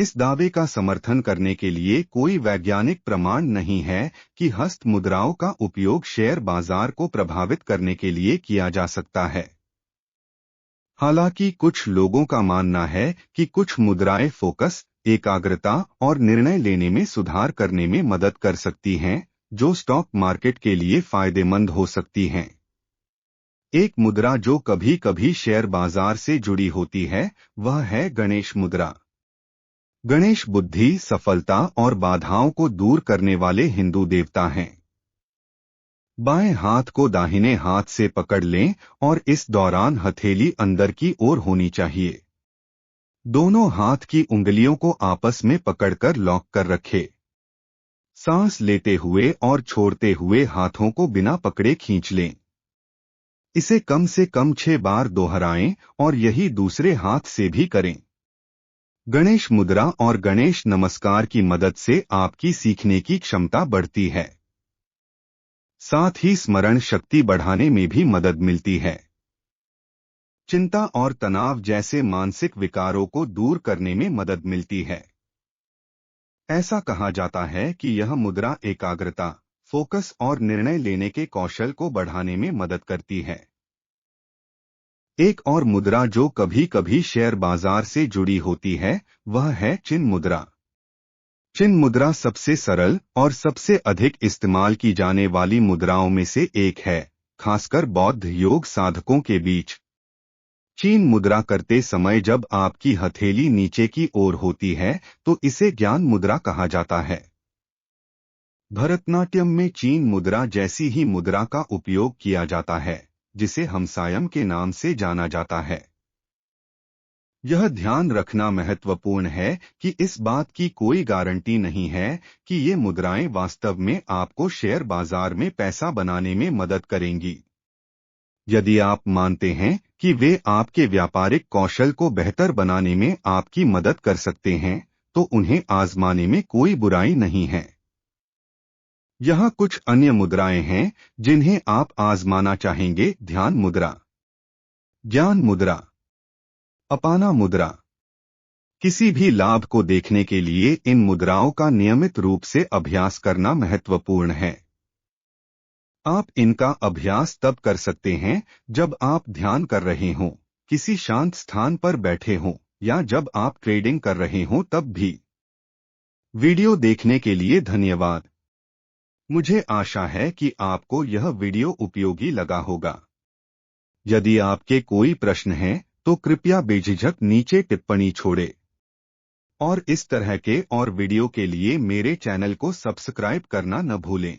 इस दावे का समर्थन करने के लिए कोई वैज्ञानिक प्रमाण नहीं है कि हस्त मुद्राओं का उपयोग शेयर बाजार को प्रभावित करने के लिए किया जा सकता है। हालांकि कुछ लोगों का मानना है कि कुछ मुद्राएं फोकस, एकाग्रता और निर्णय लेने में सुधार करने में मदद कर सकती हैं, जो स्टॉक मार्केट के लिए फायदेमंद हो सकती हैं। एक मुद्रा जो कभी कभी शेयर बाजार से जुड़ी होती है, वह है गणेश मुद्रा। गणेश बुद्धि, सफलता और बाधाओं को दूर करने वाले हिंदू देवता हैं। बाएं हाथ को दाहिने हाथ से पकड़ लें और इस दौरान हथेली अंदर की ओर होनी चाहिए। दोनों हाथ की उंगलियों को आपस में पकड़कर लॉक कर रखें। सांस लेते हुए और छोड़ते हुए हाथों को बिना पकड़े खींच लें। इसे कम से कम 6 बार दोहराएं और यही दूसरे हाथ से भी करें। गणेश मुद्रा और गणेश नमस्कार की मदद से आपकी सीखने की क्षमता बढ़ती है। साथ ही स्मरण शक्ति बढ़ाने में भी मदद मिलती है। चिंता और तनाव जैसे मानसिक विकारों को दूर करने में मदद मिलती है। ऐसा कहा जाता है कि यह मुद्रा एकाग्रता, फोकस और निर्णय लेने के कौशल को बढ़ाने में मदद करती है। एक और मुद्रा जो कभी कभी शेयर बाजार से जुड़ी होती है, वह है चिन्ह मुद्रा। चिन्ह मुद्रा सबसे सरल और सबसे अधिक इस्तेमाल की जाने वाली मुद्राओं में से एक है, खासकर बौद्ध योग साधकों के बीच। चिन्ह मुद्रा करते समय जब आपकी हथेली नीचे की ओर होती है तो इसे ज्ञान मुद्रा कहा जाता है। भरतनाट्यम में चिन्ह मुद्रा जैसी ही मुद्रा का उपयोग किया जाता है, जिसे हमसायम के नाम से जाना जाता है। यह ध्यान रखना महत्वपूर्ण है कि इस बात की कोई गारंटी नहीं है कि ये मुद्राएं वास्तव में आपको शेयर बाजार में पैसा बनाने में मदद करेंगी। यदि आप मानते हैं कि वे आपके व्यापारिक कौशल को बेहतर बनाने में आपकी मदद कर सकते हैं, तो उन्हें आजमाने में कोई बुराई नहीं है। यहाँ कुछ अन्य मुद्राएं हैं जिन्हें आप आजमाना चाहेंगे। ध्यान मुद्रा, ज्ञान मुद्रा, अपाना मुद्रा। किसी भी लाभ को देखने के लिए इन मुद्राओं का नियमित रूप से अभ्यास करना महत्वपूर्ण है। आप इनका अभ्यास तब कर सकते हैं जब आप ध्यान कर रहे हों, किसी शांत स्थान पर बैठे हों या जब आप ट्रेडिंग कर रहे हों तब भी। वीडियो देखने के लिए धन्यवाद। मुझे आशा है कि आपको यह वीडियो उपयोगी लगा होगा। यदि आपके कोई प्रश्न हैं तो कृपया बेझिझक नीचे टिप्पणी छोड़ें। और इस तरह के और वीडियो के लिए मेरे चैनल को सब्सक्राइब करना न भूलें।